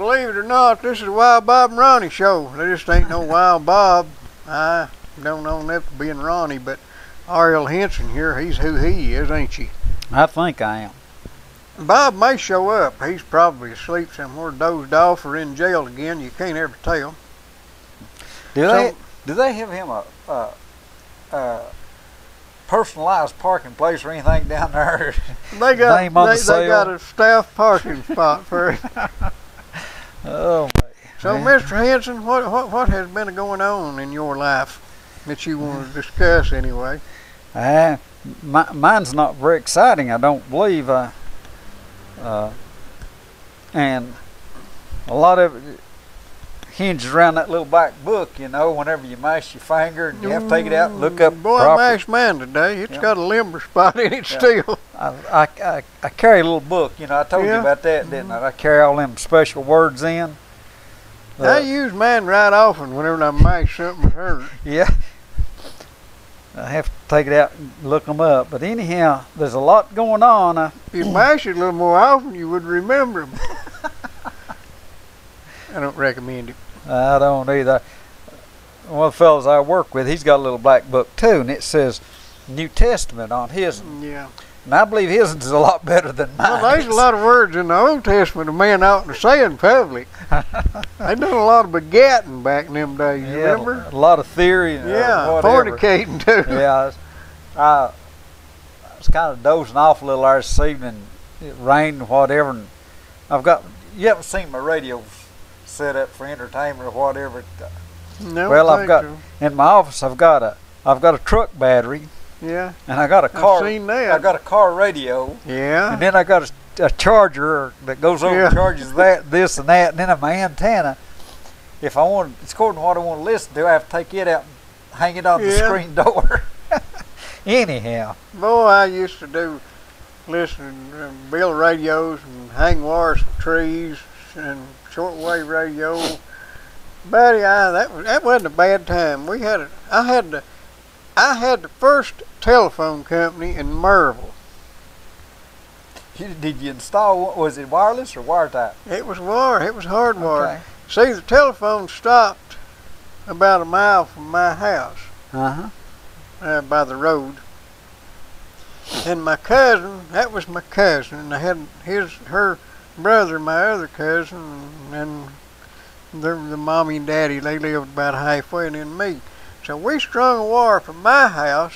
believe it or not, this is the Wild Bob and Ronnie show. There just ain't no Wild Bob. I don't know enough to being Ronnie, but R.L. Henson here, he's who he is, ain't he? I think I am. Bob may show up. He's probably asleep somewhere, dozed off, or in jail again. You can't ever tell. Do they have him a personalized parking place or anything down there? They got a staff parking spot for him. Oh, man. So, Mr. Henson, what has been going on in your life that you want to discuss anyway? Mine's not very exciting, I don't believe. And a lot of it hinges around that little back book, you know, whenever you mash your finger and you have to take it out and look up. Boy, I mashed mine today. It's got a limber spot in it still. I carry a little book, you know, I told you about that, didn't I? I carry all them special words in. I use mine right often whenever I mash something that hurts. Yeah. I have to take it out and look them up. But anyhow, there's a lot going on. If you mash it a little more often, you would remember them. I don't recommend it. I don't either. One of the fellows I work with, he's got a little black book too, and it says New Testament on his. Yeah. And I believe his is a lot better than mine. Well, there's a lot of words in the Old Testament a man ought to say in public. They done a lot of begatting back in them days, you remember? A lot of theory. And fornicating too. Yeah, I was kind of dozing off a little there this evening. It rained and whatever, and you haven't seen my radio set up for entertainment or whatever. No, well, in my office I've got a truck battery. Yeah. And I got a car. I've seen that. I got a car radio. Yeah. And then I got a charger that goes over and charges this and that, and then my antenna. If I want, it's according to what I want to listen to, I have to take it out and hang it on the screen door. Anyhow. Boy, I used to listen to build radios and hang wires from trees and shortwave radio. Buddy, that wasn't a bad time. I had the first telephone company in Maryville. Did you install? Was it wireless or wire type? It was wire. It was hardwired. Okay. See, the telephone stopped about a mile from my house. By the road. And my cousin, that was my cousin, and I had her brother, my other cousin, and the mommy and daddy, they lived about halfway, and then me. So we strung a wire from my house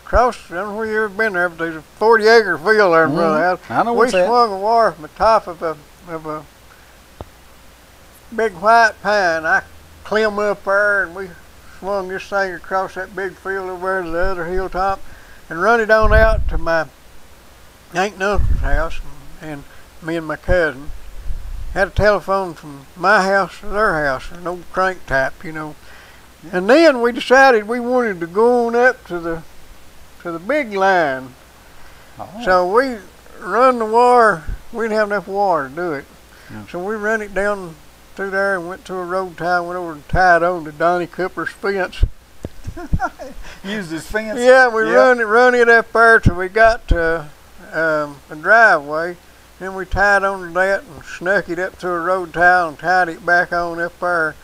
across, I don't know where you ever been there, but there's a 40-acre field there in front of the house. I know we swung a wire from the top of a big white pine. I climbed up there and we swung this thing across that big field over there to the other hilltop and run it on out to my aunt and uncle's house, and me and my cousin had a telephone from my house to their house, an old crank tap, you know. And then we decided we wanted to go on up to the big line. So we run the wire. We didn't have enough water to do it. So we run it down through there and went to a road tie, went over and tied on to Donnie Cooper's fence. Used his fence? Yeah, we run it up there till we got to a driveway. Then we tied on to that and snuck it up to a road tie and tied it back on up there.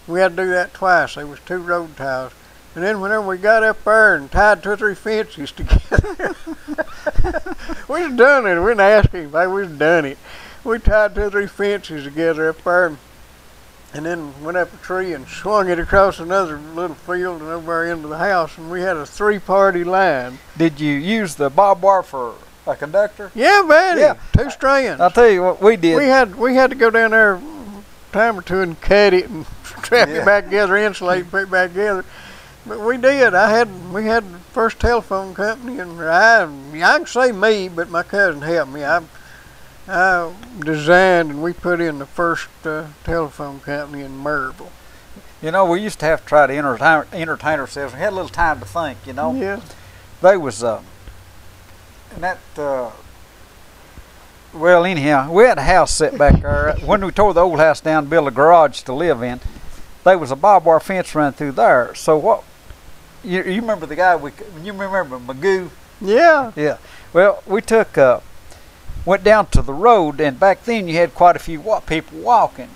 We had to do that twice. There was 2 road ties. And then whenever we got up there and tied 2 or 3 fences together, we was done it. We didn't ask anybody. We was done it. We tied 2 or 3 fences together up there, and then went up a tree and swung it across another little field and over into the house, and we had a 3-party line. Did you use the barbed wire for a conductor? Yeah, buddy. Yeah. 2 strands. I'll tell you what we did. We had to go down there a time or 2 and cut it and strap it back together, insulate it, put it back together. But we did. We had the first telephone company, and I can say me, but my cousin helped me. I designed and we put in the first telephone company in Maryville. You know, we used to have to try to entertain ourselves. We had a little time to think, you know. Yeah. They was, and that, well, anyhow, we had a house set back there. When we tore the old house down to build a garage to live in, there was a barbed wire fence running through there. So what, you remember the guy, you remember Magoo? Yeah. Yeah. Well, we took went down to the road, and back then you had quite a few people walking.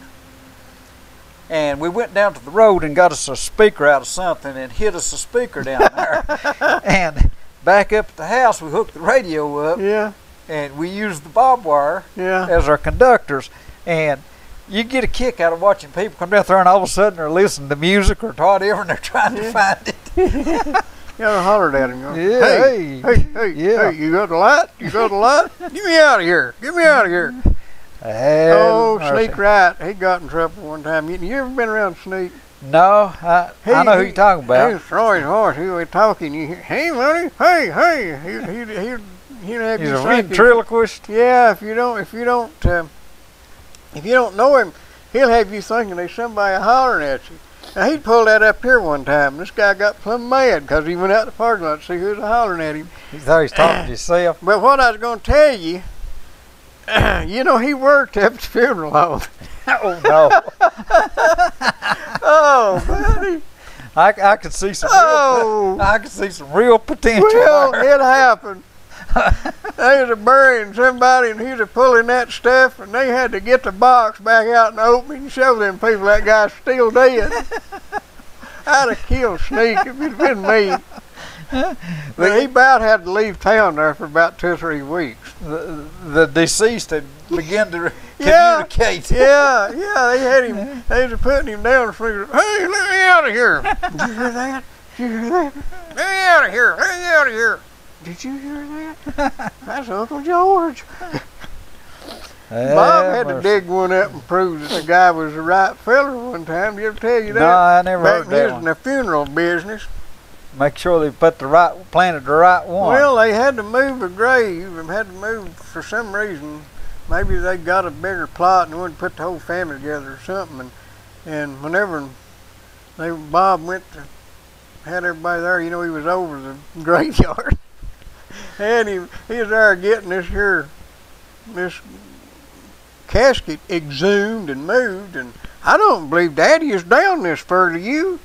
And we went down to the road and got us a speaker out of something and hit us a speaker down there. And back up at the house, we hooked the radio up. Yeah. And we used the barbed wire yeah. as our conductors. And you get a kick out of watching people come down there and all of a sudden they're listening to music or to whatever and they're trying to find it. You ever hollered at him. Yeah, Hey, you got the light? You got the light? Get me out of here. Get me out of here. Oh, Sneak Wright. He got in trouble one time. You ever been around Sneak? No, I know who you're talking about. He was throwing his horse. He was talking. You hear, hey, Ronnie, hey. He'd have He's you a thinking. ventriloquist. Yeah, if you don't know him, he'll have you thinking there's somebody hollering at you. Now, he'd pulled that up here one time. This guy got plumb mad because he went out to the parking lot to see who was hollering at him. He thought he was talking to himself. But what I was going to tell you, he worked at the funeral home. Oh, no. Oh, buddy. I could see some real potential. Well, there. it happened. They was burying somebody and he was pulling that stuff and they had to get the box back out and open it and show them people that guy's still dead. I'd have killed Sneak if it'd been me. But he about had to leave town there for about 2 or 3 weeks. The deceased had begun to communicate. Yeah, they had him. They was putting him down and figured, hey, let me out of here. Did you hear that? Did you hear that? Let me out of here. Let me out of here. Did you hear that? That's Uncle George. Bob had to dig one up and prove that the guy was the right fella one time. Did he ever tell you that? No, I never heard that Back when he was one. in the funeral business. Make sure they planted the right one. Well, they had to move a grave and had to move for some reason. Maybe they got a bigger plot and wanted to put the whole family together or something. And whenever Bob went to had everybody there, he was over the graveyard. And he was there getting this casket exhumed and moved, and I don't believe Daddy is down this far to you.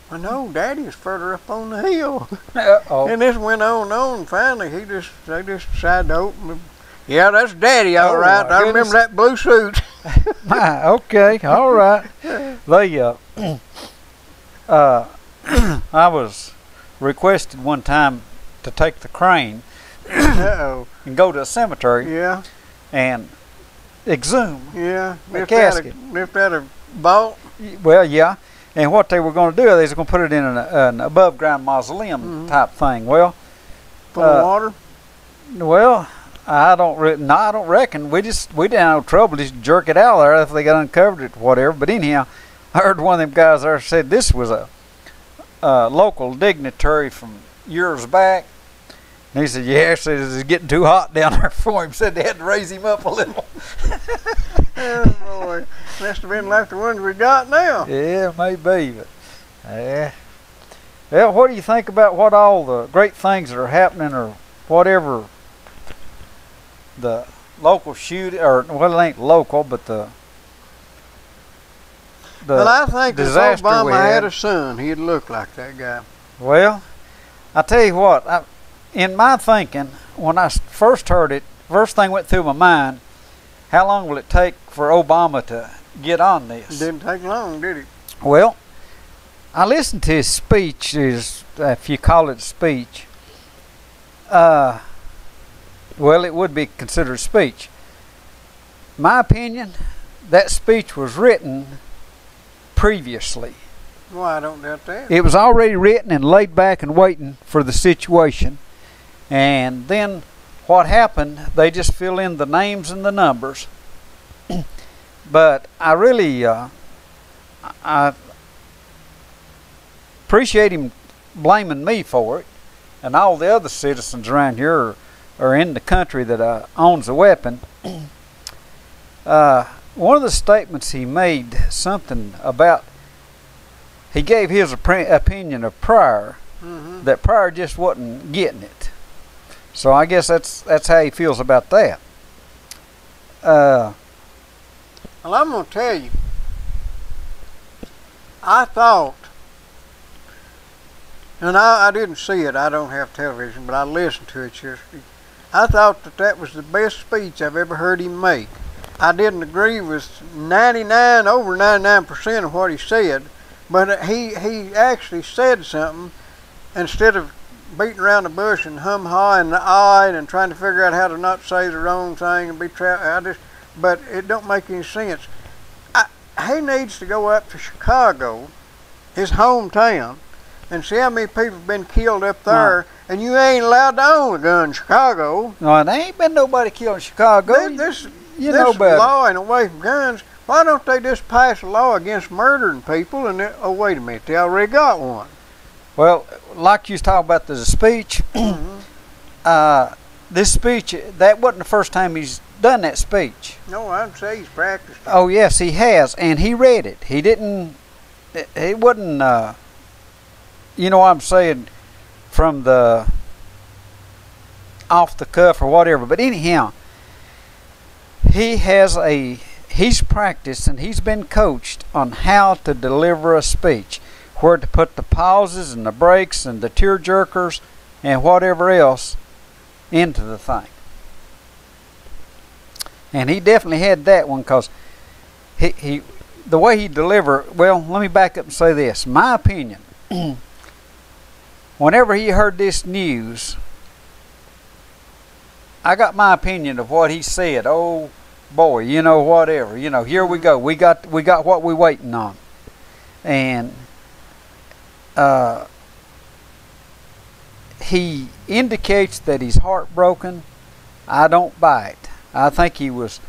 I know Daddy is further up on the hill. Uh-oh. And this went on, and finally they just decided to open. Yeah, that's Daddy, all right. I remember that blue suit. Okay, all right. I was requested one time to take the crane and go to a cemetery and exhume the casket. Lift out a vault? Well, yeah. And what they were going to do, they were going to put it in an above-ground mausoleum type thing. Well, full of water? Well, I don't reckon. We didn't have no trouble just jerk it out there if they got uncovered it, whatever. But anyhow, I heard one of them guys there said this was a local dignitary from years back. And he said, yeah, it's getting too hot down there for him. Said they had to raise him up a little. Oh, boy. Must have been like the ones we got now. Yeah, maybe. But, well, what do you think about what all the great things that are happening or whatever the local shooting, or, well, it ain't local, but the well, I think if disaster Obama had a son, he'd look like that guy. Well, I tell you what, in my thinking, when I first heard it, first thing went through my mind, how long will it take for Obama to get on this? It didn't take long, did it? Well, I listened to his speech, if you call it a speech. Well, it would be considered a speech. My opinion, that speech was written previously. Well, I don't doubt that. It was already written and laid back and waiting for the situation. And then what happened, they just fill in the names and the numbers. But I really I appreciate him blaming me for it, and all the other citizens around here are in the country that owns a weapon. One of the statements he made, something about, he gave his opinion of Pryor, that Pryor just wasn't getting it. So I guess that's how he feels about that. Well, I'm going to tell you, I thought, and I didn't see it, I don't have television, but I listened to it yesterday. I thought that was the best speech I've ever heard him make. I didn't agree with over 99% of what he said, but he actually said something instead of beating around the bush and hum-hawing the and trying to figure out how to not say the wrong thing and be but it don't make any sense. He needs to go up to Chicago, his hometown, and see how many people have been killed up there, and you ain't allowed to own a gun in Chicago. No, there ain't been nobody killed in Chicago. This know better. Law ain't away from guns. Why don't they just pass a law against murdering people? And oh, wait a minute, they already got one. Well, like you was talking about the speech, this speech, that wasn't the first time he's done that speech. No, I'd say he's practiced it. Oh, yes, he has, and he read it. He didn't, it wasn't, you know what I'm saying, from the off the cuff or whatever. But anyhow, he's practiced and he's been coached on how to deliver a speech, where to put the pauses and the breaks and the tear jerkers and whatever else into the thing. And he definitely had that one, because the way he delivered. Well, let me back up and say this. My opinion, whenever he heard this news, I got my opinion of what he said. Oh boy, you know, whatever, you know, here we go. We got what we waiting on. And he indicates that he's heartbroken. I don't buy it. I think he was,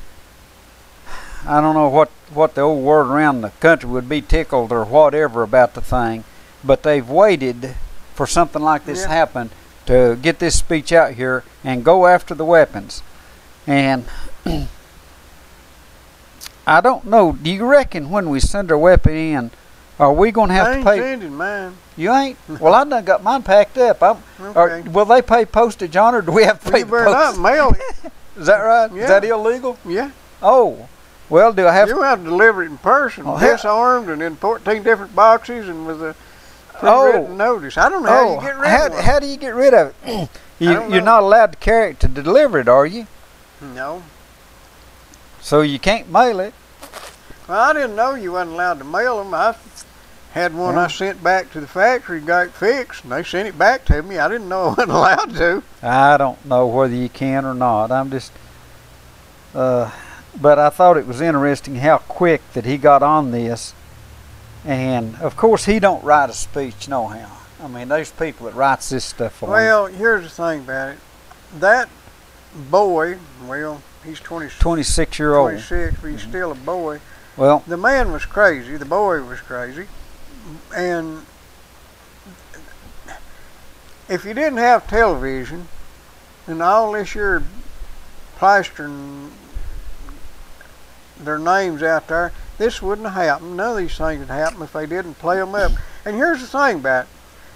I don't know what the old word around the country would be, tickled or whatever about the thing, but they've waited for something like this to happen to get this speech out here and go after the weapons. And I don't know, do you reckon when we send our weapon in, are we going to have to pay? I ain't sending mine. You ain't? Well, I done got mine packed up. Okay. Will they pay postage on it, or do we have to pay You better not mail it. Is that right? Yeah. Is that illegal? Yeah. Oh, well, do I have You have to deliver it in person, disarmed, and in 14 different boxes, and with a written notice. I don't know how you get rid of it. How do you get rid of it? You're not allowed to carry it to deliver it, are you? No. So you can't mail it. Well, I didn't know you wasn't allowed to mail them. I had one I sent back to the factory, got it fixed, and they sent it back to me. I didn't know I wasn't allowed to. I don't know whether you can or not. I'm just, but I thought it was interesting how quick that he got on this. And of course, he don't write a speech no how. I mean, there's people that writes this stuff for him. Well, here's the thing about it. That boy, well, he's 26-year-old. 26, but he's still a boy. Well, the man was crazy. The boy was crazy. And if you didn't have television and all this year plastering their names out there, this wouldn't have happened. None of these things would happen if they didn't play them up. And here's the thing about it.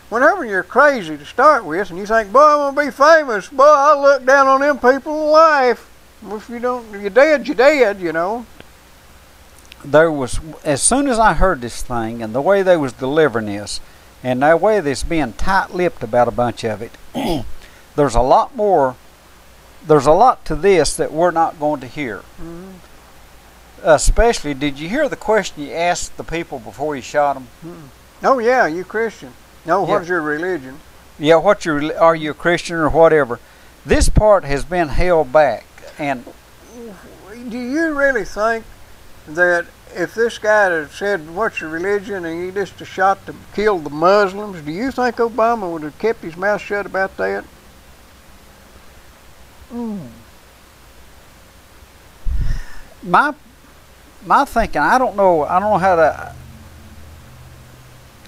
Whenever you're crazy to start with and you think, boy, I'm going to be famous, boy, I'll look down on them people and laugh. Well, if you don't, you're dead, you know. There was, as soon as I heard this thing and the way they was delivering this and the way this being tight-lipped about a bunch of it, there's a lot to this that we're not going to hear. Mm-hmm. Especially, did you hear the question you asked the people before you shot them? Mm-hmm. Oh yeah, you Christian. No, what's your religion? Yeah, are you a Christian or whatever? This part has been held back. And do you really think that if this guy had said, what's your religion, and he just killed the Muslims, do you think Obama would have kept his mouth shut about that? My thinking, I don't know how to,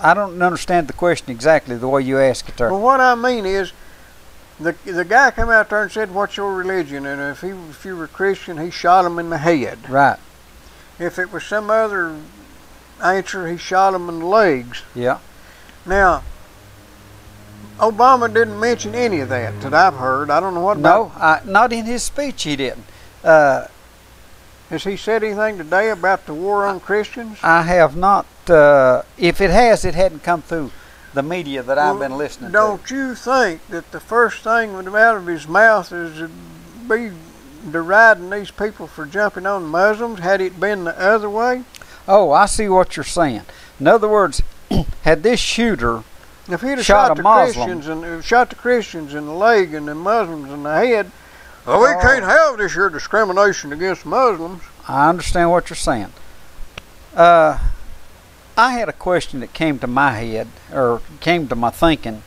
I don't understand the question exactly the way you ask it there. Well, what I mean is, the guy come out there and said, what's your religion? And if you were Christian, he shot him in the head. Right. If it was some other answer, he shot him in the legs. Yeah. Now, Obama didn't mention any of that I've heard. I don't know what about. No, not in his speech he didn't. Has he said anything today about the war on Christians? I have not. If it has, it hadn't come through the media that I've been listening to. Don't you think that the first thing that would come out of his mouth is to be deriding these people for jumping on Muslims had it been the other way? Oh, I see what you're saying. In other words, had this shooter if he'd have shot the Muslim, Christians in the leg and the Muslims in the head, well, we can't have this here discrimination against Muslims. I understand what you're saying. I had a question that came to my head, or came to my thinking.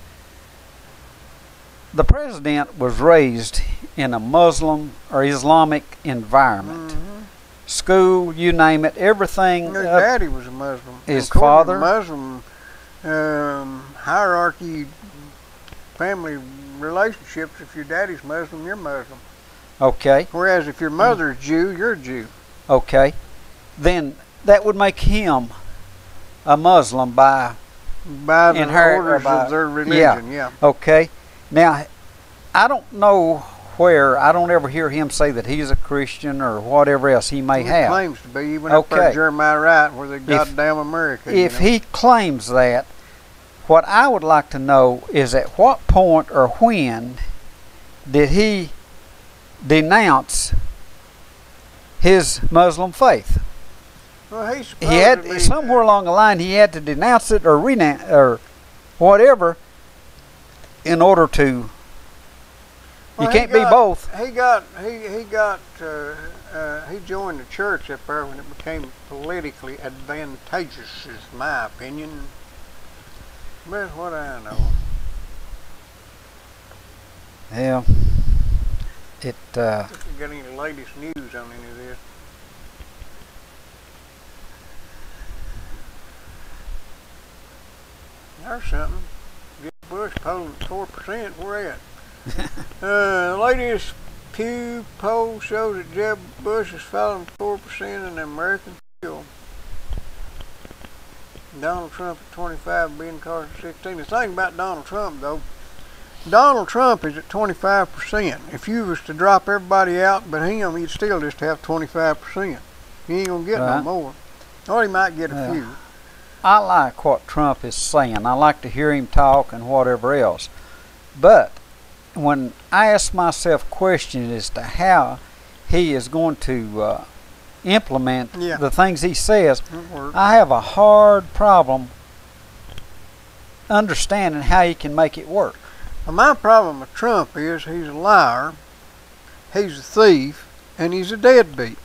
The president was raised in a Muslim or Islamic environment. Mm-hmm. School, you name it, everything. His daddy was a Muslim. His According father? to Muslim hierarchy, family relationships, if your daddy's Muslim, you're Muslim. Okay. Whereas if your mother's Jew, you're a Jew. Okay. Then that would make him a Muslim by the orders of their religion, yeah. Okay. Now, I don't know where, I don't ever hear him say that he's a Christian or whatever else he may have. He claims to be, even up there in Jeremiah Wright, where they goddamn America. If he claims that, what I would like to know is at what point or when did he denounce his Muslim faith? Well, he had somewhere along the line he had to denounce it or renounce or whatever in order to. You can't be both. He joined the church up there when it became politically advantageous, is my opinion. But what I know. Yeah. It. Got any latest news on any of this? There's something. Get Bush polling at 4%. Where at? Latest Pew poll shows that Jeb Bush is falling 4% in the American field. Donald Trump at 25, Ben Carson 16. The thing about Donald Trump, though, Donald Trump is at 25%. If you was to drop everybody out but him, he'd still just have 25%. He ain't gonna get no more. Or he might get a few. I like what Trump is saying. I like to hear him talk and whatever else. But when I ask myself questions as to how he is going to implement the things he says, I have a hard problem understanding how he can make it work. Well, my problem with Trump is he's a liar, he's a thief, and he's a deadbeat.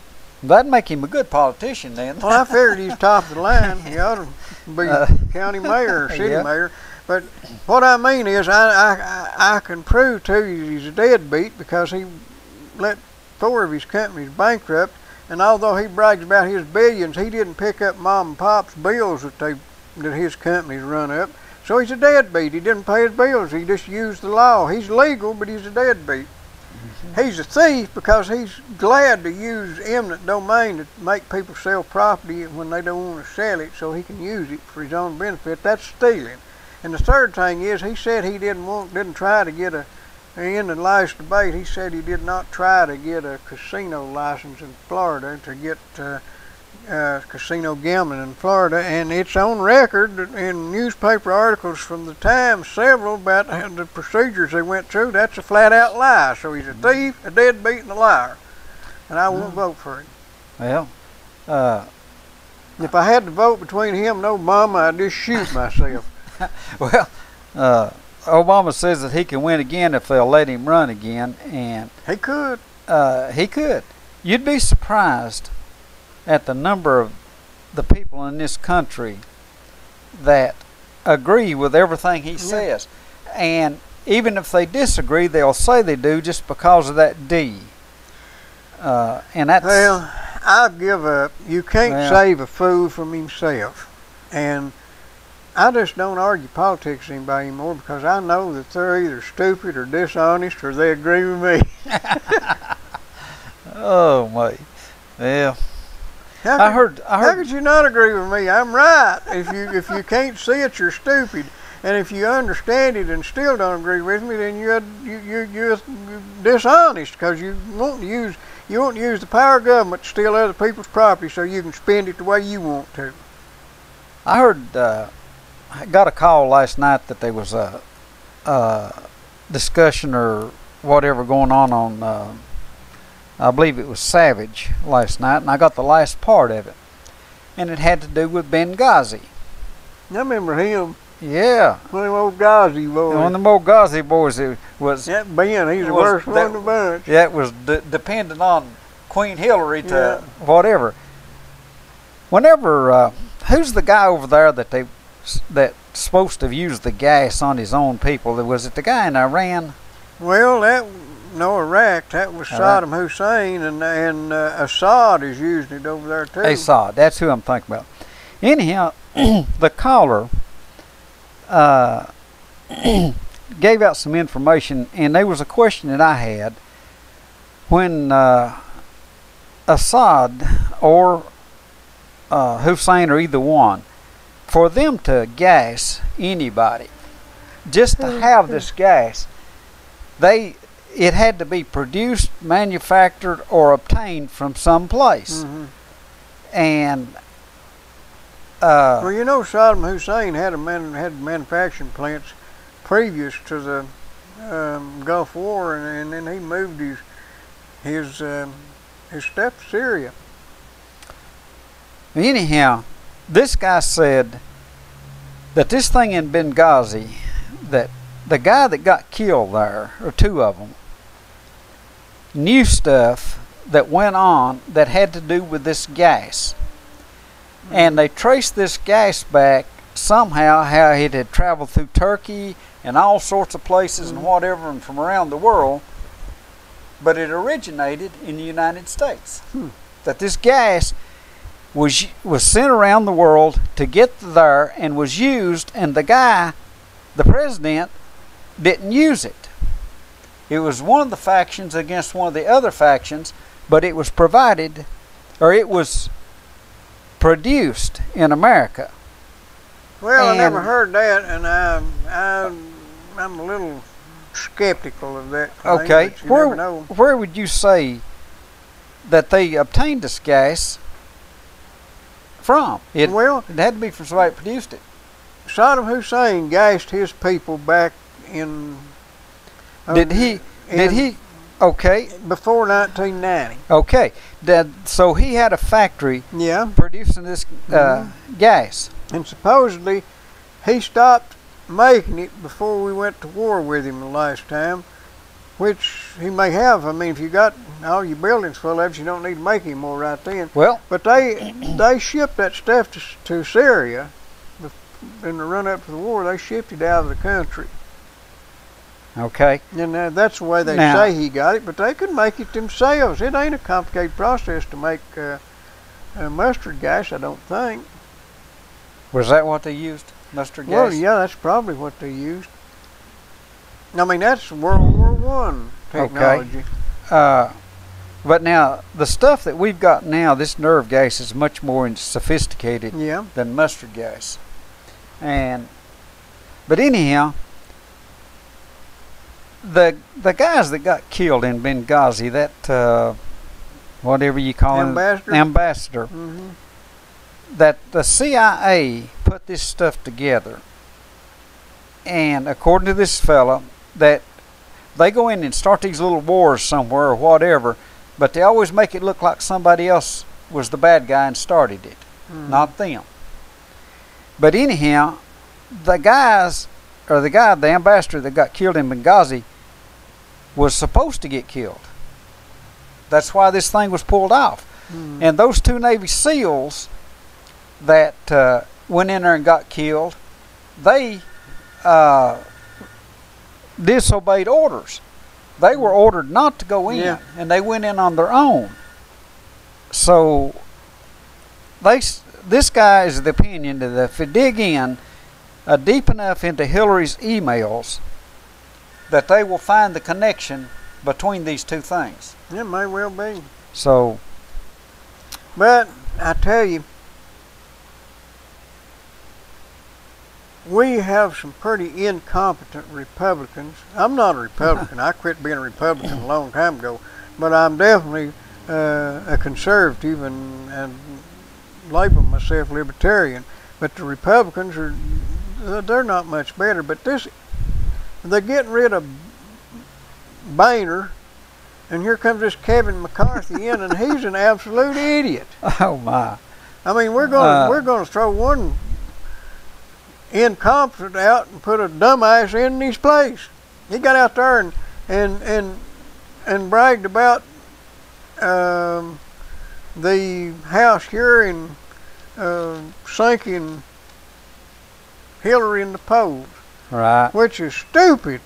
That'd make him a good politician then. Well, I figured he's top of the line. He ought to be county mayor or city mayor. But what I mean is I can prove to you he's a deadbeat because he let 4 of his companies bankrupt, and although he brags about his billions, he didn't pick up mom and pop's bills that his companies run up. So he's a deadbeat. He didn't pay his bills. He just used the law. He's legal, but he's a deadbeat. He's a thief because he's glad to use eminent domain to make people sell property when they don't want to sell it so he can use it for his own benefit. That's stealing. And the third thing is he said he didn't try to get in the last debate, he said he did not try to get a casino license in Florida to get casino gambling in Florida, and it's on record in newspaper articles from the time, several, about the procedures they went through. That's a flat-out lie. So he's a thief, a deadbeat, and a liar, and I won't vote for him. Well, if I had to vote between him and Obama, I'd just shoot myself. Well, Obama says that he can win again if they'll let him run again, and he could. He could. You'd be surprised at the number of the people in this country that agree with everything he says. And even if they disagree, they'll say they do just because of that D. And that's... Well, I give up. You can't save a fool from himself. And I just don't argue politics with anybody anymore because I know that they're either stupid or dishonest or they agree with me. Oh, mate. Well... How could you not agree with me? I'm right. If you can't see it, you're stupid. And if you understand it and still don't agree with me, then you're dishonest because you won't use the power of government to steal other people's property so you can spend it the way you want to. I heard got a call last night that there was a discussion or whatever going on I believe it was Savage last night, and I got the last part of it, and it had to do with Benghazi. I remember him. Yeah. One of them old Ghazi boys. One of them old Ghazi boys. It was. That Ben, he's the worst one in the bunch. Yeah, it was dependent on Queen Hillary to whatever. Whenever, who's the guy over there that's supposed to have used the gas on his own people? Was it the guy in Iran? Well, Iraq. That was Saddam Hussein, and Assad is using it over there too. Assad, that's who I'm thinking about. Anyhow, the caller gave out some information, and there was a question that I had when Assad or Hussein or either one, for them to gas anybody, just to have this gas, it had to be produced, manufactured, or obtained from some place. And well, you know, Saddam Hussein had manufacturing plants previous to the Gulf War, and then he moved his stuff to Syria. Anyhow, this guy said that this thing in Benghazi, that the guy that got killed there, or two of them, knew stuff that went on that had to do with this gas. And they traced this gas back somehow, how it had traveled through Turkey and all sorts of places and whatever, and from around the world, but it originated in the United States. That this gas was sent around the world to get there and was used, and the guy, the president, didn't use it. It was one of the factions against one of the other factions, but it was provided, or it was produced in America. Well, I never heard that, and I'm a little skeptical of that claim. Okay, but you never know. Where would you say that they obtained this gas from? It had to be from somebody that produced it. Saddam Hussein gassed his people back in. Did he? Okay. Before 1990. Okay. So he had a factory producing this gas. And supposedly he stopped making it before we went to war with him the last time, which he may have. I mean, if you got all your buildings full of it, you don't need to make any more right then. Well, but they shipped that stuff to Syria in the run up to the war. They shipped it out of the country. Okay. And that's the way they say he got it, but they could make it themselves. It ain't a complicated process to make mustard gas, I don't think. Was that what they used, mustard gas? Well, yeah, that's probably what they used. I mean, that's World War I technology. Okay. But now, the stuff that we've got now, this nerve gas is much more sophisticated than mustard gas. But anyhow, the guys that got killed in Benghazi, that whatever you call ambassador, that the CIA put this stuff together, and according to this fella, that they go in and start these little wars somewhere or whatever, but they always make it look like somebody else was the bad guy and started it, not them. But anyhow, the ambassador that got killed in Benghazi was supposed to get killed. That's why this thing was pulled off. And those two Navy SEALs that went in there and got killed, they disobeyed orders. They were ordered not to go in, and they went in on their own. So this guy is of the opinion that if you dig in deep enough into Hillary's emails, that they will find the connection between these two things. It may well be. So, but I tell you, we have some pretty incompetent Republicans. I'm not a Republican. I quit being a Republican a long time ago, but I'm definitely a conservative and label myself libertarian. But the Republicans they're not much better. But they're getting rid of Boehner, and here comes this Kevin McCarthy in, and he's an absolute idiot. Oh my! I mean, we're gonna throw one incompetent out and put a dumbass in his place. He got out there and bragged about the House hearing sinking Hillary in the polls, right? Which is stupid.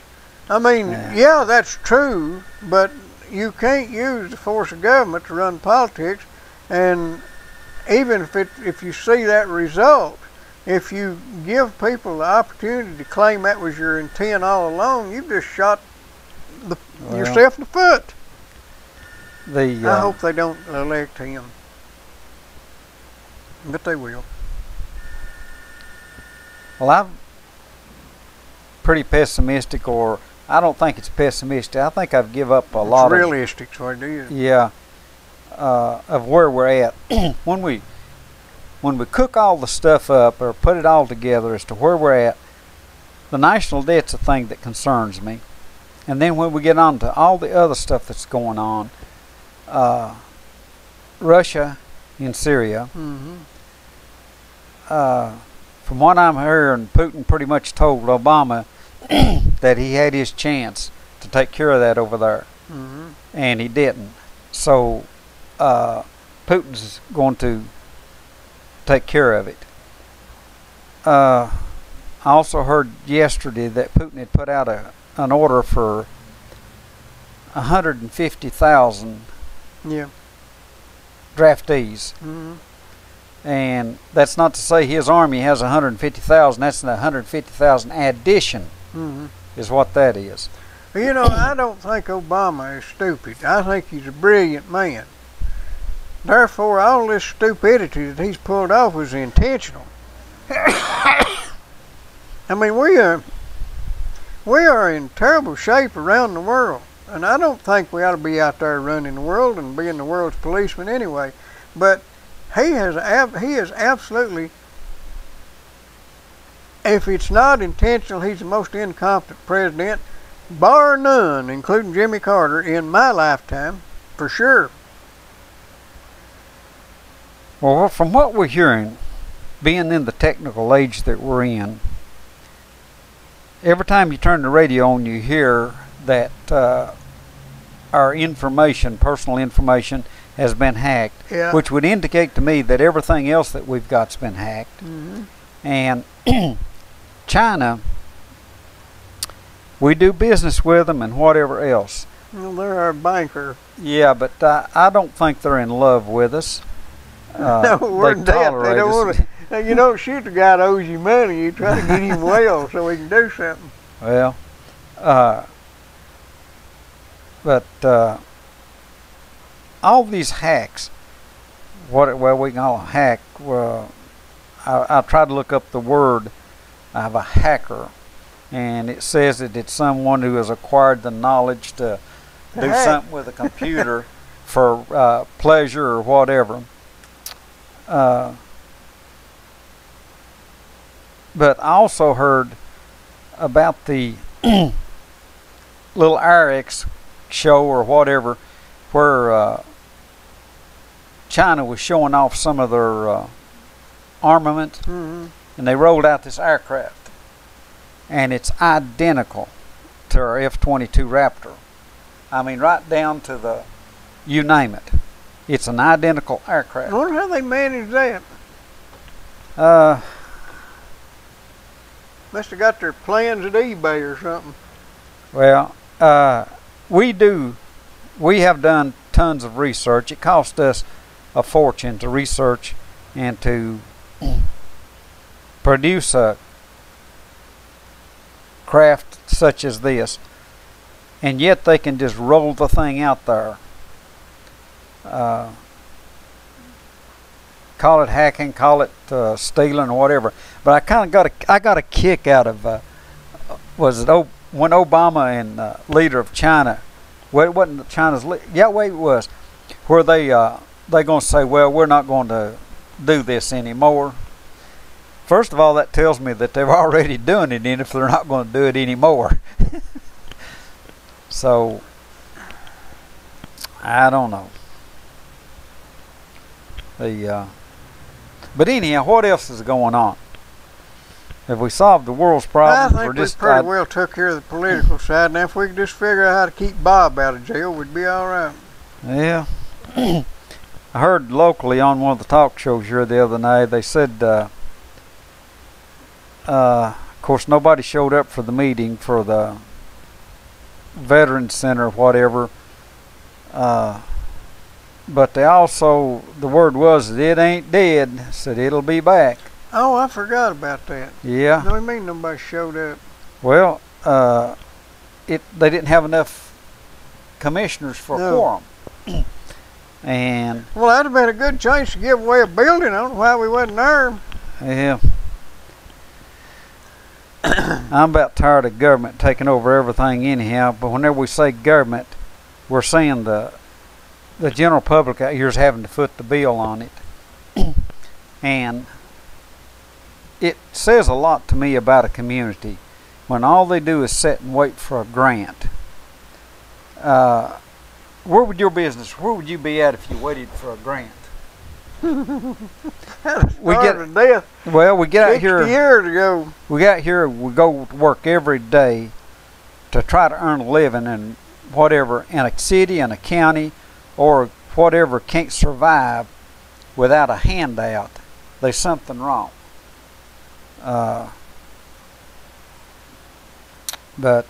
I mean, yeah, that's true, but you can't use the force of government to run politics. And even if you see that result, if you give people the opportunity to claim that was your intent all along, you've just shot yourself in the foot. I hope they don't elect him, but they will. Well, I'm pretty pessimistic, or I don't think it's pessimistic. I think I've given up a lot. It's realistic, so it is. Yeah, of where we're at when we cook all the stuff up or put it all together as to where we're at. The national debt's a thing that concerns me, and then when we get on to all the other stuff that's going on, Russia in Syria. Mm-hmm. From what I'm hearing, Putin pretty much told Obama that he had his chance to take care of that over there, and he didn't. So Putin's going to take care of it. I also heard yesterday that Putin had put out an order for 150,000 draftees. And that's not to say his army has 150,000. That's 150,000 addition, is what that is. Well, you know, I don't think Obama is stupid. I think he's a brilliant man. Therefore, all this stupidity that he's pulled off was intentional. I mean, we are in terrible shape around the world, and I don't think we ought to be out there running the world and being the world's policeman anyway. But he is absolutely, if it's not intentional, he's the most incompetent president, bar none, including Jimmy Carter, in my lifetime, for sure. Well, from what we're hearing, being in the technical age that we're in, every time you turn the radio on, you hear that our information, personal information, has been hacked, which would indicate to me that everything else that we've got's been hacked. And China, we do business with them and whatever else. Well, they're our banker. Yeah, but I don't think they're in love with us. No, we're in debt. They don't want to. You don't shoot the guy that owes you money. You try to get him well so he can do something. Well, but all these hacks, we can call a hack. I tried to look up the word of a hacker, and it says that it's someone who has acquired the knowledge to do something with a computer for pleasure or whatever. But I also heard about the little RX show or whatever, where China was showing off some of their armament, and they rolled out this aircraft, and it's identical to our F-22 Raptor. I mean, right down to the, you name it. It's an identical aircraft. I wonder how they managed that. Must have got their plans at eBay or something. Well, we have done tons of research. It cost us a fortune to research and to produce a craft such as this, and yet they can just roll the thing out there. Call it hacking, call it stealing, or whatever. But I kind of got a kick out of when Obama and leader of China, well, it wasn't China's way it was, where they gonna say, well, we're not going to do this anymore. First of all, that tells me that they're already doing it, and if they're not going to do it anymore. So, I don't know. But anyhow, what else is going on? Have we solved the world's problems? I think we pretty well took care of the political side. Now, if we could just figure out how to keep Bob out of jail, we'd be all right. Yeah. I heard locally on one of the talk shows here the other night, they said, of course, nobody showed up for the meeting for the Veterans Center or whatever. But they also, the word was that it ain't dead, said it'll be back. Oh, I forgot about that. Yeah. What do you mean nobody showed up? Well, they didn't have enough commissioners for a quorum. And well, that'd have been a good chance to give away a building. I don't know why we wasn't there. Yeah. I'm about tired of government taking over everything anyhow, but whenever we say government, we're saying the general public out here is having to foot the bill on it. And it says a lot to me about a community when all they do is sit and wait for a grant. Where would your business, where would you be at if you waited for a grant? We get to death. Well, we get out here 60 years ago. We got here, we go to work every day to try to earn a living in whatever, in a city, in a county, or whatever, can't survive without a handout. There's something wrong. But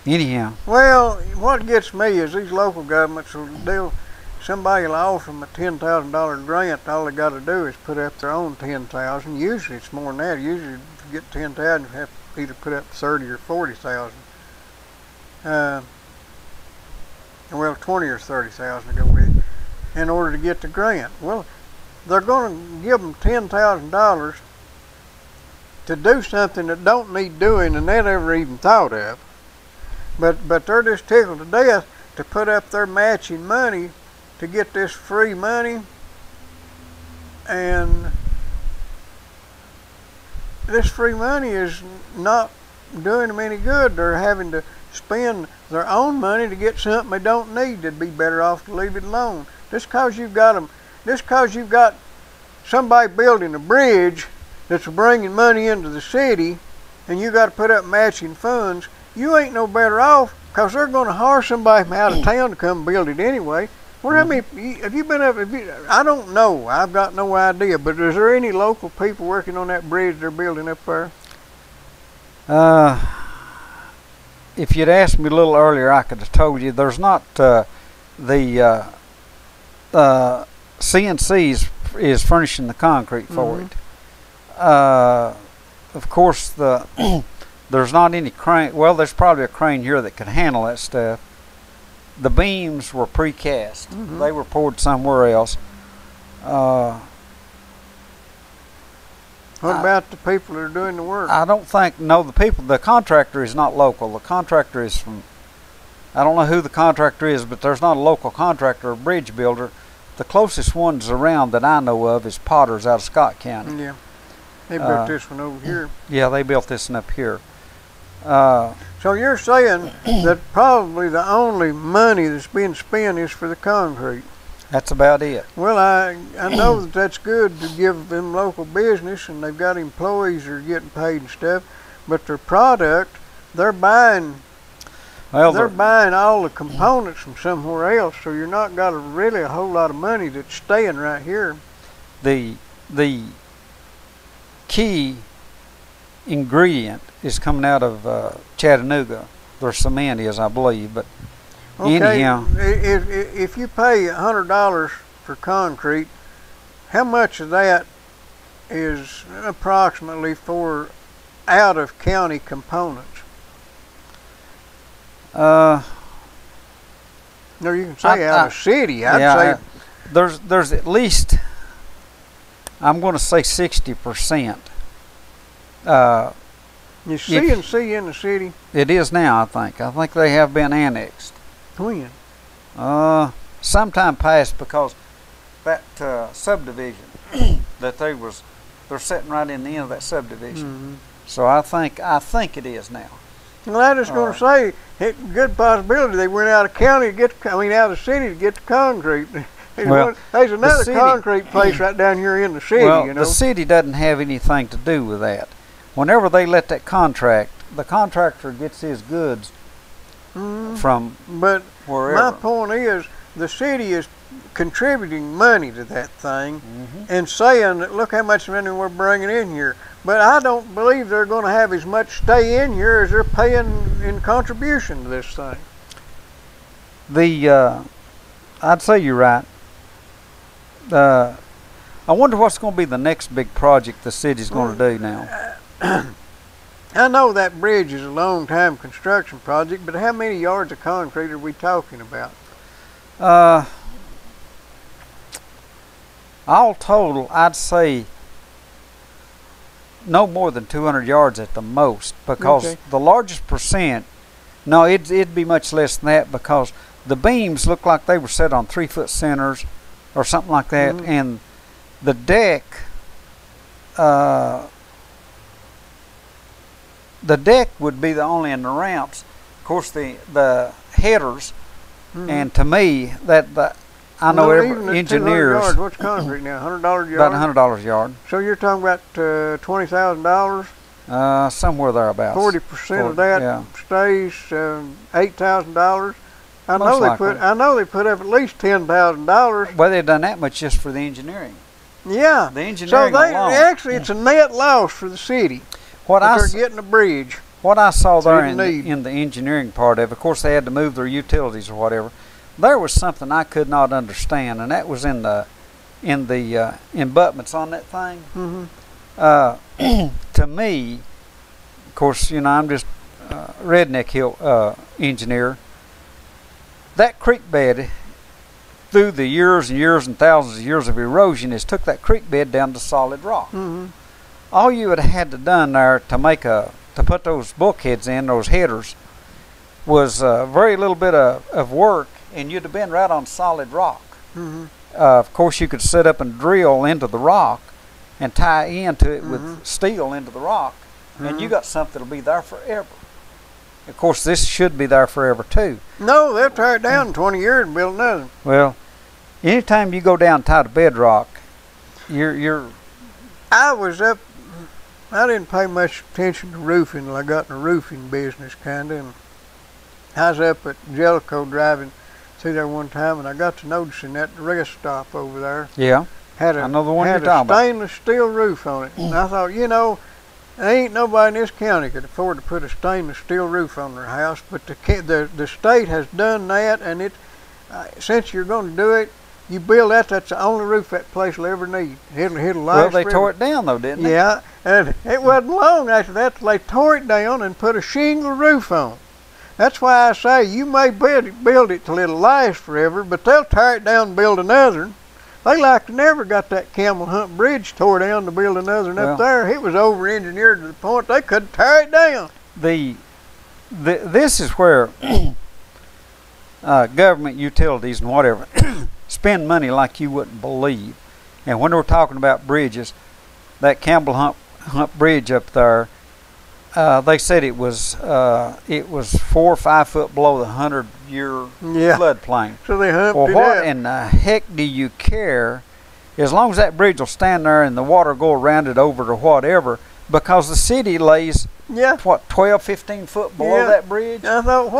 anyhow. Well, what gets me is these local governments will deal. Somebody will offer them a $10,000 grant. All they got to do is put up their own $10,000. Usually it's more than that. Usually to get $10,000, you have to either put up $30,000 or $40,000. Well, $20,000 or $30,000 to go with it in order to get the grant. Well, they're going to give them $10,000 to do something that don't need doing and they never even thought of. But they're just tickled to death to put up their matching money to get this free money, and this free money is not doing them any good. They're having to spend their own money to get something they don't need. They'd be better off to leave it alone. Just cause you've got somebody building a bridge that's bringing money into the city, and you got to put up matching funds, you ain't no better off, because they're going to hire somebody from out of town to come build it anyway. Well, how many have you been up? I don't know. I've got no idea. But is there any local people working on that bridge they're building up there? If you'd asked me a little earlier, I could have told you. There's not the CNC is furnishing the concrete for it. Of course, there's not any crane. Well, there's probably a crane here that could handle that stuff. The beams were precast. They were poured somewhere else. What about the people that are doing the work? I don't think, no, the contractor is not local. The contractor is from, I don't know who the contractor is, but there's not a local contractor or bridge builder. The closest ones around that I know of is Potter's out of Scott County. Yeah, they built this one over here. Yeah, they built this one up here. So you're saying that probably the only money that's being spent is for the concrete? That's about it. Well, I know that that's good to give them local business, and they've got employees that are getting paid and stuff, but their product, they're buying all the components from somewhere else, so you're not got really a whole lot of money that's staying right here. The key ingredient is coming out of Chattanooga. Their cement is, I believe, but anyhow. If you pay $100 for concrete, how much of that is approximately for out-of-county components? No, you can say out-of-city. I'd say there's at least, I'm going to say 60%. Is CNC in the city? It is now, I think. I think they have been annexed. When? Sometime past, because that subdivision that they're sitting right in the end of that subdivision. Mm-hmm. So I think it is now. Well, I was going to say, good possibility they went out of county out of the city to get the concrete. There's another concrete place right down here in the city. Well, you know? The city doesn't have anything to do with that. Whenever they let that contract, the contractor gets his goods from wherever. My point is, the city is contributing money to that thing and saying that look how much money we're bringing in here. But I don't believe they're going to have as much stay in here as they're paying in contribution to this thing. I'd say you're right. I wonder what's going to be the next big project the city's going to do now. I know that bridge is a long time construction project, but how many yards of concrete are we talking about? All total, I'd say no more than 200 yards at the most, because the largest percent, no, it'd be much less than that, because the beams look like they were set on 3-foot centers or something like that, and the deck, would be the only in the ramps. Of course, the headers, and to me, I know every engineers. Yards, what's concrete now? $100 a yard. About $100 a yard. So you're talking about $20,000. Somewhere thereabouts. 40% of that stays $8,000. I know they put up at least $10,000. Well, they've done that much just for the engineering. Yeah. The engineering so alone. Actually, it's a net loss for the city. They're getting a bridge. What I saw there in the engineering part of course, they had to move their utilities or whatever. There was something I could not understand, and that was in the embutments on that thing. To me, of course, I'm just redneck hill engineer. That creek bed, through the years and years and thousands of years of erosion, has took that creek bed down to solid rock. All you would have had to done there to put those bulkheads in, those headers, was very little bit of work, and you'd have been right on solid rock. Of course, you could set up and drill into the rock and tie into it with steel into the rock, and you got something that'll be there forever. Of course, this should be there forever too. No, they'll tear it down in 20 years and build another. Well, anytime you go down tight to bedrock, you're. I was up. I didn't pay much attention to roofing until I got in the roofing business, kind of. I was up at Jellicoe driving through there one time, and I got to noticing that rest stop over there. Yeah. I know the one you're talking about. Had a stainless steel roof on it. And I thought, ain't nobody in this county could afford to put a stainless steel roof on their house, but the state has done that, and since you're going to do it, you build that. That's the only roof that place will ever need. It'll last. Well, they tore it down though, didn't they? Yeah, and it wasn't long after that they tore it down and put a shingle roof on. That's why I say you may build it till it'll last forever, but they'll tear it down and build another. They never got that Camel Hump Bridge tore down to build another one up there. It was over-engineered to the point they couldn't tear it down. This is where government utilities and whatever spend money like you wouldn't believe. And when we're talking about bridges, that Campbell Hump Bridge up there, they said it was 4 or 5 foot below the 100-year floodplain. So they humped it up. What in the heck do you care? As long as that bridge will stand there and the water go around it over to whatever, because the city lays 12, 15 foot below that bridge. I thought,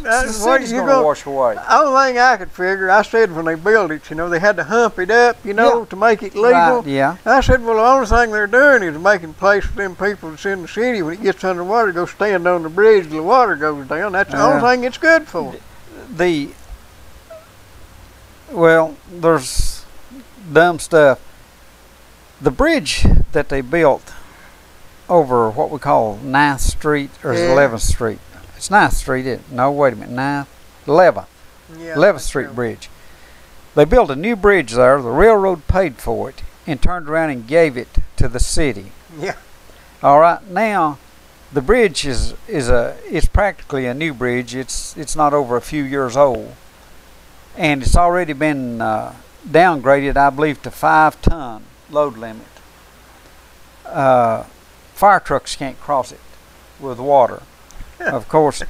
the city's going to wash away. The only thing I could figure, I said when they built it, they had to hump it up, to make it legal. Right, yeah. I said, well, the only thing they're doing is making place for them people that's in the city when it gets underwater, go stand on the bridge till the water goes down. That's the only thing it's good for. There's dumb stuff. The bridge that they built over what we call 9th Street, or is it 11th Street? It's 9th Street, isn't it? No, wait a minute, 9th? 11th. 11th Street Bridge. They built a new bridge there. The railroad paid for it and turned around and gave it to the city. Yeah. All right, now the bridge is practically a new bridge. It's not over a few years old, and it's already been downgraded, I believe, to 5 ton load limit. Fire trucks can't cross it with water, of course.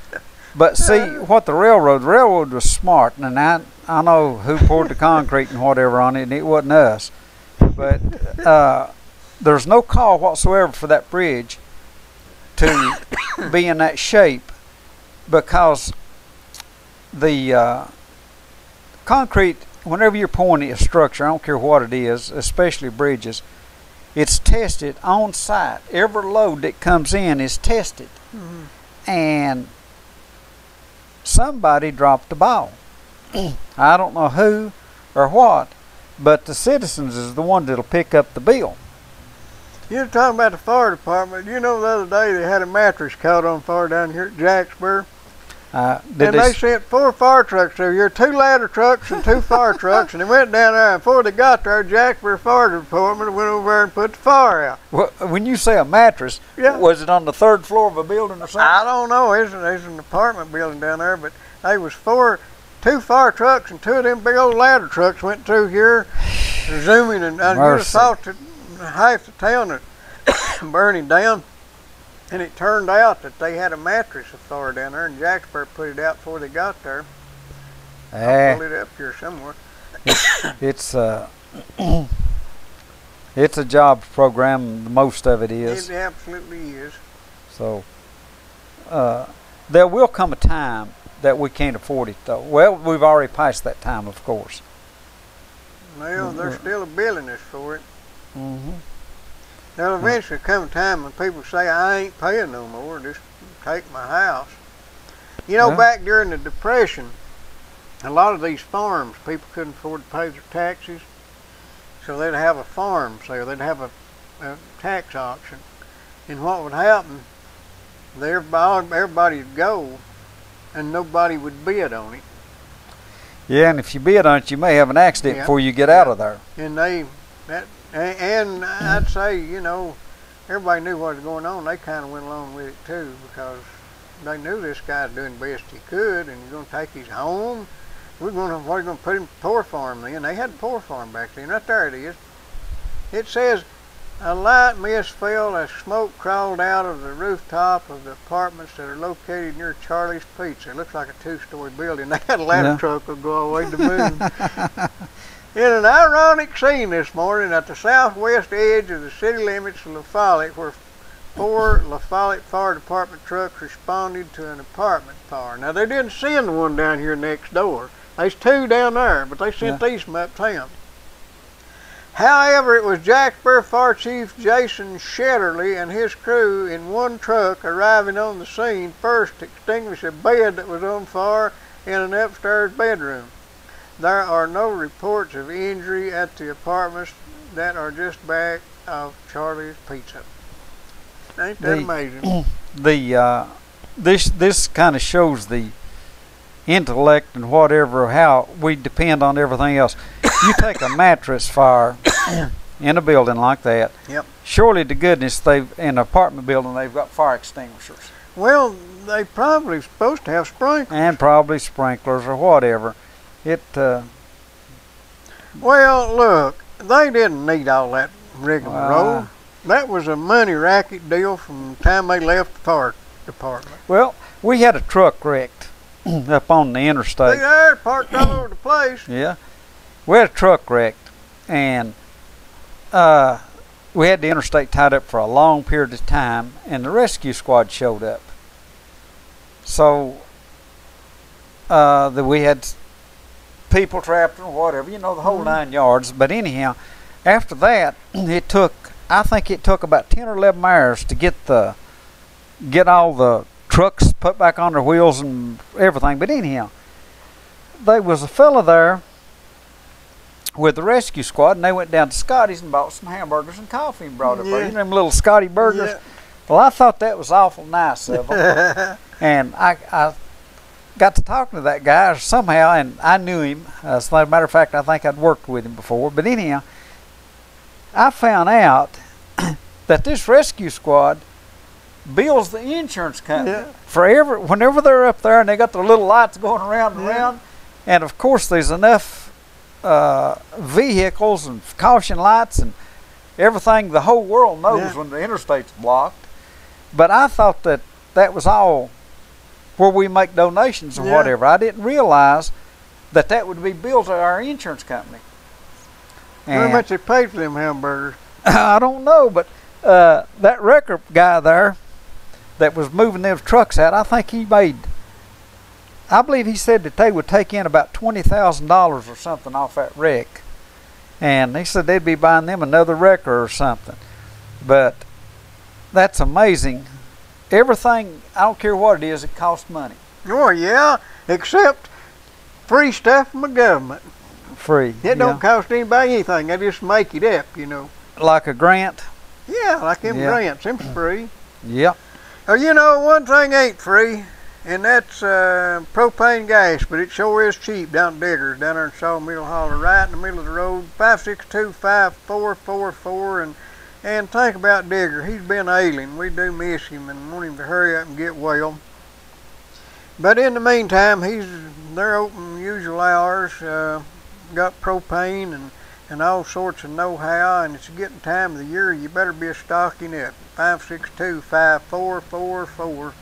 But see, what the railroad was smart, and I know who poured the concrete and whatever on it, and it wasn't us. But there's no call whatsoever for that bridge to be in that shape, because the concrete, whenever you're pouring a structure, I don't care what it is, especially bridges, it's tested on site. Every load that comes in is tested. And somebody dropped the ball. I don't know who or what, but the citizens is the one that'll pick up the bill. You're talking about the fire department. You know, the other day they had a mattress caught on fire down here at Jacksboro. And they sent 4 fire trucks through here, 2 ladder trucks and 2 fire trucks, and they went down there, and before they got there, Jacksboro Fire Department went over there and put the fire out. Well, when you say a mattress, was it on the 3rd floor of a building or something? I don't know. There's an apartment building down there, but there was 2 fire trucks and 2 of them big old ladder trucks went through here, zooming, and I just thought that half the town was burning down. And it turned out that they had a mattress afire down there, and Jacksboro put it out before they got there. I'll pull it up here somewhere. It's a jobs program. Most of it is. It absolutely is. So there will come a time that we can't afford it, though. Well, we've already passed that time, of course. Well, there's still a billing us for it. There'll eventually come a time when people say, I ain't paying no more, just take my house. You know, back during the Depression, a lot of these farms, people couldn't afford to pay their taxes, so they'd have a farm sale, they'd have a tax auction. And what would happen, everybody would go, and nobody would bid on it. Yeah, and if you bid on it, you may have an accident before you get out of there. And I'd say, you know, everybody knew what was going on. They kind of went along with it too, because they knew this guy's doing the best he could, and you're going to take his home. What are you going to put him poor farm then? They had a poor farm back then. Right there it is. It says, a light mist fell as smoke crawled out of the rooftop of the apartments that are located near Charlie's Pizza. It looks like a 2-story building. They had a ladder truck that would go all the way to the moon. In an ironic scene this morning at the southwest edge of the city limits of La Follette, where 4 La Follette Fire Department trucks responded to an apartment fire. Now, they didn't send one down here next door. There's 2 down there, but they sent these from uptown. However, it was Jacksboro Fire Chief Jason Shetterly and his crew in one truck arriving on the scene first to extinguish a bed that was on fire in an upstairs bedroom. There are no reports of injury at the apartments that are just back of Charlie's Pizza. Ain't that amazing? This kind of shows the intellect and whatever, how we depend on everything else. You take a mattress fire in a building like that. Surely to goodness, in an apartment building, they've got fire extinguishers. Well, they probably supposed to have sprinklers. And probably sprinklers or whatever. Well, look, they didn't need all that rigmarole. That was a money racket deal from the time they left the fire department. Well, we had a truck wrecked up on the interstate. See there, parked all over the place. Yeah. We had a truck wrecked, and we had the interstate tied up for a long period of time, and the rescue squad showed up. So we had people trapped or whatever, you know, the whole 9 yards. But anyhow, after that, I think it took about 10 or 11 hours to get all the trucks put back on their wheels and everything. But anyhow, there was a fella there with the rescue squad, and they went down to Scotty's and bought some hamburgers and coffee and brought it. You know them little Scotty burgers? Well, I thought that was awful nice of them. And I got to talking to that guy somehow, and I knew him. As a matter of fact, I think I'd worked with him before. But anyhow, I found out that this rescue squad bills the insurance company for whenever they're up there and they got their little lights going around and around. And of course, there's enough vehicles and caution lights and everything the whole world knows when the interstate's blocked. But I thought that was all where we make donations or whatever. I didn't realize that would be billed to our insurance company. How much they paid for them hamburgers? I don't know, but that wrecker guy there that was moving those trucks out, I think he made, I believe he said that they would take in about $20,000 or something off that wreck. And he said they'd be buying them another wrecker or something. But that's amazing. Everything, I don't care what it is, it costs money. Oh, yeah, except free stuff from the government. Free. It don't cost anybody anything. They just make it up, you know. Like a grant? Yeah, like them grants. Them's free. Yeah. Oh, you know, one thing ain't free, and that's propane gas, but it sure is cheap down at Diggers, down there in Sawmill Holler, right in the middle of the road, 562-5444, and think about Digger. He's been ailing. We do miss him and want him to hurry up and get well. But in the meantime, they're open usual hours, got propane and all sorts of know-how, and it's getting time of the year. You better be stocking up. 562-5444.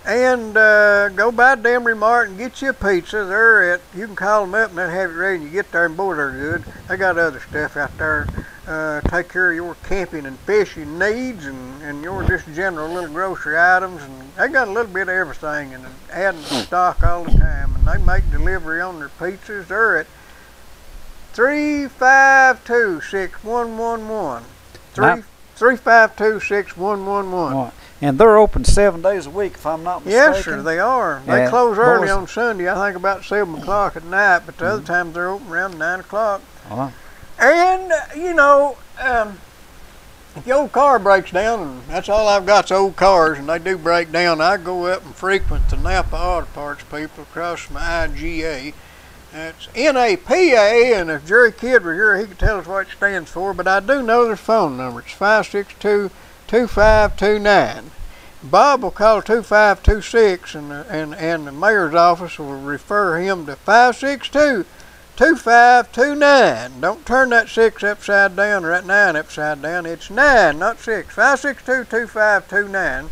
And go by the Demery Mart and get you a pizza. You can call them up and they'll have it ready, and you get there and boy, they're good. They got other stuff out there. Take care of your camping and fishing needs and your just general little grocery items, and they got a little bit of everything and adding to stock all the time, and they make delivery on their pizzas. They're at 352-6111. 352-6111. And they're open 7 days a week, if I'm not mistaken. Yes, sir, they are. They close early on Sunday, I think about 7 o'clock at night, but the other times they're open around 9 o'clock. And, you know, if your old car breaks down, and that's all I've got's old cars, and they do break down, I go up and frequent the Napa Auto Parts people across from IGA. It's NAPA, and if Jerry Kidd were here, he could tell us what it stands for, but I do know their phone number. It's 562-2529. Bob will call 2526, and the mayor's office will refer him to 562-2529. Don't turn that 6 upside down or that 9 upside down. It's 9, not 6. 562-2529.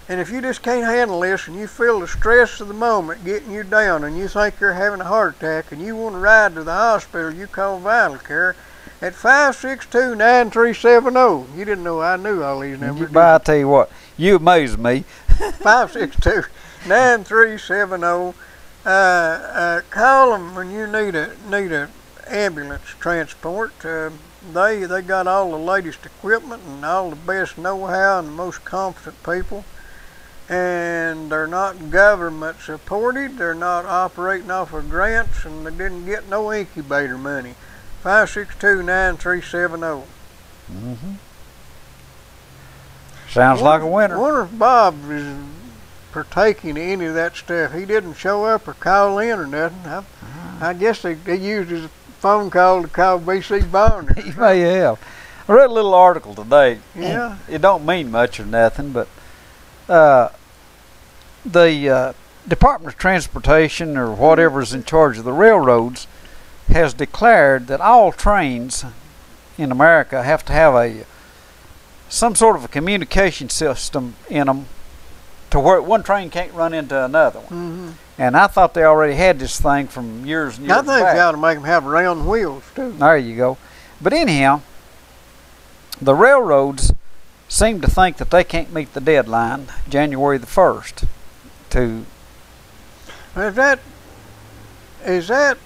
And if you just can't handle this and you feel the stress of the moment getting you down and you think you're having a heart attack and you want to ride to the hospital, you call Vital Care at 562-9370. You didn't know I knew all these numbers. I tell you what, you amaze me. 562-9370. Call them when you need a ambulance transport. They got all the latest equipment and all the best know-how and the most competent people. And they're not government supported. They're not operating off of grants, and they didn't get no incubator money. 562-9370. Sounds like a winner. I wonder if Bob is partaking in any of that stuff. He didn't show up or call in or nothing. I guess they used his phone call to call B.C. Bonner. He may have. I read a little article today. Yeah. It don't mean much or nothing, but the Department of Transportation or whatever is in charge of the railroads has declared that all trains in America have to have some sort of a communication system in them to where one train can't run into another one. And I thought they already had this thing from years and years back. I think you ought to make them have round wheels too. There you go. But anyhow, the railroads seem to think that they can't meet the deadline, January the 1st. Is that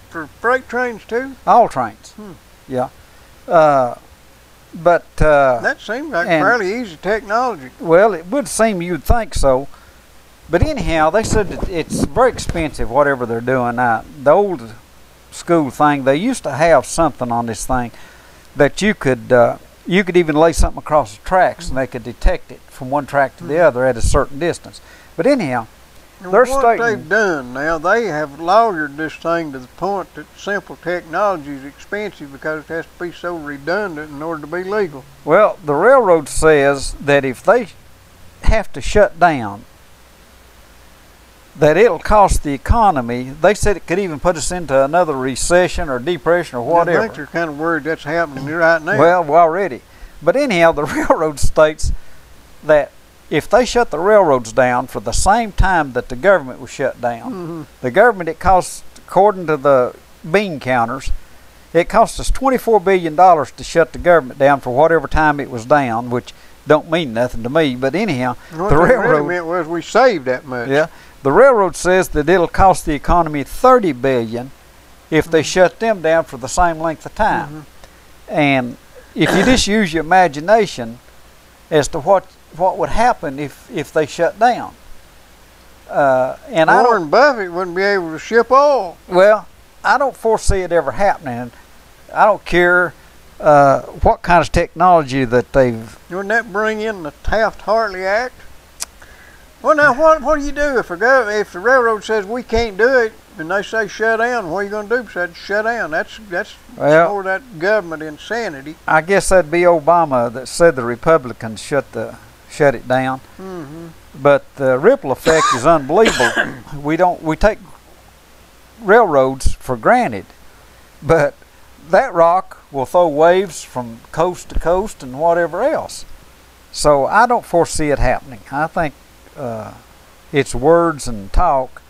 for freight trains too? All trains. Yeah. But that seems like fairly easy technology. Well, it would seem you'd think so. But anyhow, they said that it's very expensive, whatever they're doing now. The old school thing, they used to have something on this thing that you could even lay something across the tracks and they could detect it from one track to the other at a certain distance. But anyhow, what they've done now, they have lawyered this thing to the point that simple technology is expensive because it has to be so redundant in order to be legal. Well, the railroad says that if they have to shut down that it'll cost the economy. They said it could even put us into another recession or depression or whatever. I think they're kind of worried that's happening right now. Well, already. But anyhow, the railroad states that if they shut the railroads down for the same time that the government was shut down, the government, it costs, according to the bean counters, it cost us $24 billion to shut the government down for whatever time it was down, which don't mean nothing to me. But anyhow, what the railroad really meant was we saved that much. Yeah, the railroad says that it'll cost the economy $30 billion if they shut them down for the same length of time. And if you just use your imagination as to what would happen if they shut down. And Warren Buffett wouldn't be able to ship oil. Well, I don't foresee it ever happening. I don't care what kind of technology that they've... Wouldn't that bring in the Taft-Hartley Act? Well, now, what do you do if the railroad says we can't do it, and they say shut down? What are you going to do besides shut down? That's more that government insanity. I guess that'd be Obama that said the Republicans shut it down. But the ripple effect is unbelievable. We take railroads for granted, but that rock will throw waves from coast to coast and whatever else. So I don't foresee it happening. I think it's words and talk,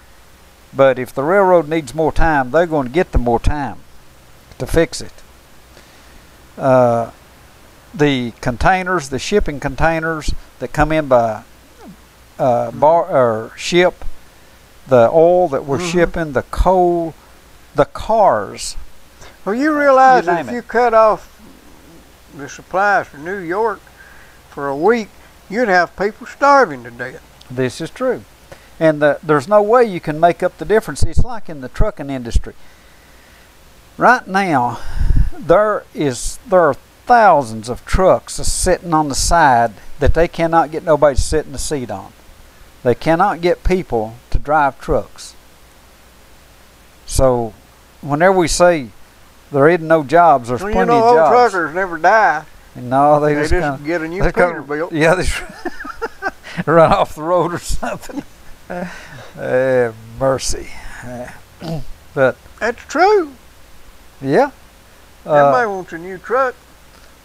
but if the railroad needs more time, they're going to get the more time to fix it. The containers, the shipping containers that come in by ship, the oil that we're shipping, the coal, the cars. Well, you realize that if you cut off the supplies for New York for a week, you'd have people starving to death. This is true. And there's no way you can make up the difference. It's like in the trucking industry. Right now, there are thousands of trucks sitting on the side that they cannot get nobody to sit in the seat on. They cannot get people to drive trucks. So whenever we say there isn't no jobs, there's plenty of jobs. Old truckers never die. No, they just get a new Peterbilt. Yeah, they run off the road or something. Mercy. But that's true. Yeah. Everybody wants a new truck.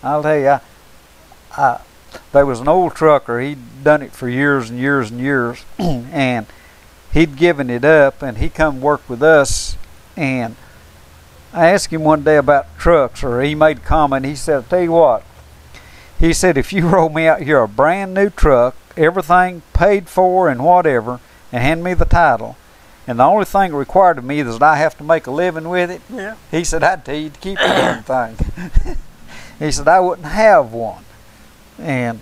I'll tell you, there was an old trucker. He'd done it for years and years and years, and he'd given it up, and he come work with us. And I asked him one day about trucks, or he made a comment. He said, "I'll tell you what," he said, "if you roll me out here a brand new truck, everything paid for and whatever, and hand me the title, and the only thing required of me is that I have to make a living with it," he said, "I'd tell you to keep the damn thing." He said, "I wouldn't have one." And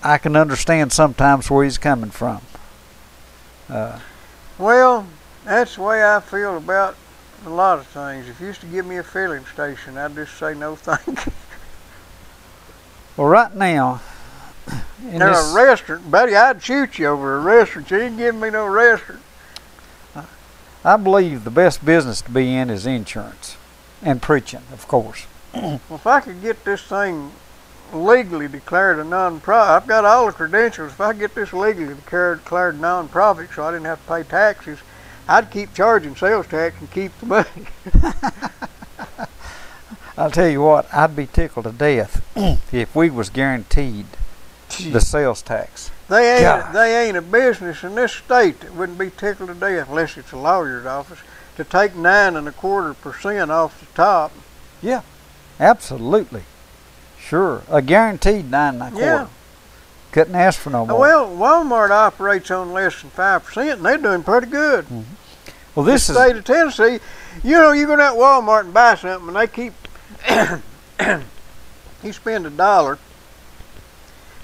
I can understand sometimes where he's coming from. Well, that's the way I feel about a lot of things. If you used to give me a filling station, I'd just say no thank you. Well, right now, there's a restaurant, buddy, I'd shoot you over a restaurant. You ain't giving me no restaurant. I believe the best business to be in is insurance and preaching, of course. Well, if I could get this thing legally declared a non-profit, I've got all the credentials. If I get this legally declared non-profit so I didn't have to pay taxes, I'd keep charging sales tax and keep the money. I'll tell you what, I'd be tickled to death if we was guaranteed the sales tax. They ain't a business in this state that wouldn't be tickled to death, unless it's a lawyer's office, to take 9.25% off the top. Yeah, absolutely. Sure, a guaranteed 9.25. Yeah. Couldn't ask for no more. Well, Walmart operates on less than 5%, and they're doing pretty good. Well, this is the state of Tennessee. You know, you go down to Walmart and buy something, and they keep you spend $1,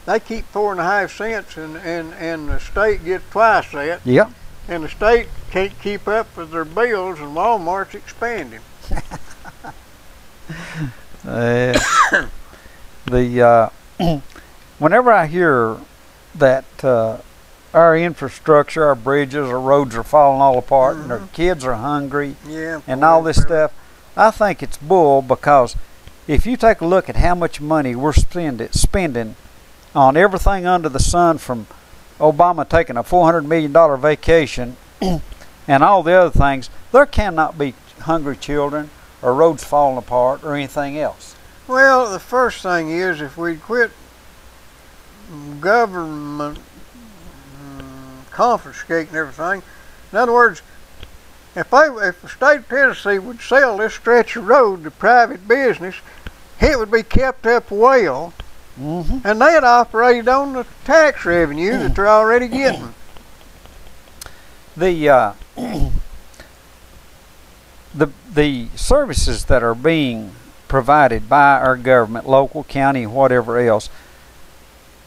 they keep 4.5 cents, and the state gets twice that. Yeah. And the state can't keep up with their bills, and Walmart's expanding. Whenever I hear that our infrastructure, our bridges, our roads are falling all apart, and our kids are hungry, and all this stuff, I think it's bull, because if you take a look at how much money we're spending on everything under the sun, from Obama taking a $400 million vacation and all the other things, there cannot be hungry children or roads falling apart or anything else. Well, the first thing is if we quit government confiscating everything. In other words, if the state of Tennessee would sell this stretch of road to private business, it would be kept up well, and they'd operate on the tax revenue that they're already getting. The services that are being provided by our government, local, county, whatever else,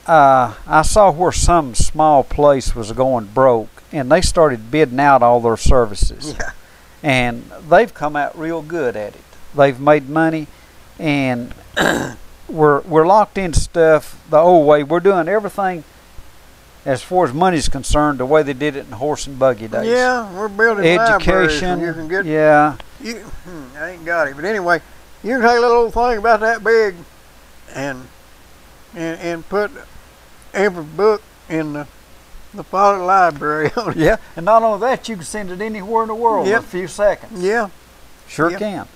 I saw where some small place was going broke, and they started bidding out all their services. Yeah. And they've come out real good at it. They've made money, and we're locked into stuff the old way. We're doing everything as far as money's concerned the way they did it in horse and buggy days. Yeah, we're building education. You can get, yeah. I ain't got it, but anyway, you can take a little old thing about that big, and put every book in the public library on it. Yeah, and not only that, you can send it anywhere in the world in a few seconds. Yeah, sure can.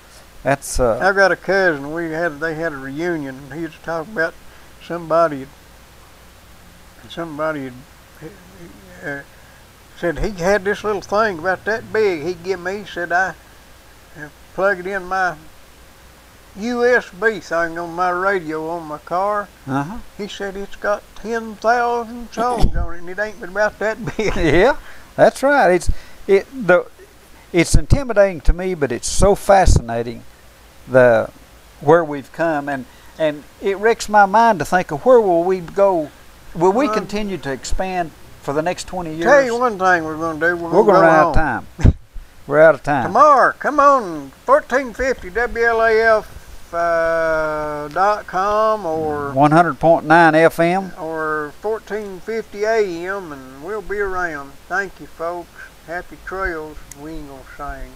That's. I've got a cousin. They had a reunion, and he was talking about somebody had said he had this little thing about that big. He give me. He said I plug it in my USB thing on my radio on my car. He said it's got 10,000 songs on it, and it ain't but about that big. Yeah, that's right. It's intimidating to me, but it's so fascinating where we've come, and it wrecks my mind to think of where will we go. Will we continue to expand for the next 20 years? Tell you one thing we're going to do. We're going to run out of time. We're out of time. Tomorrow, come on, 1450 WLAF.com or 100.9 FM or 1450 AM, and we'll be around. Thank you, folks. Happy trails. We ain't gonna sing.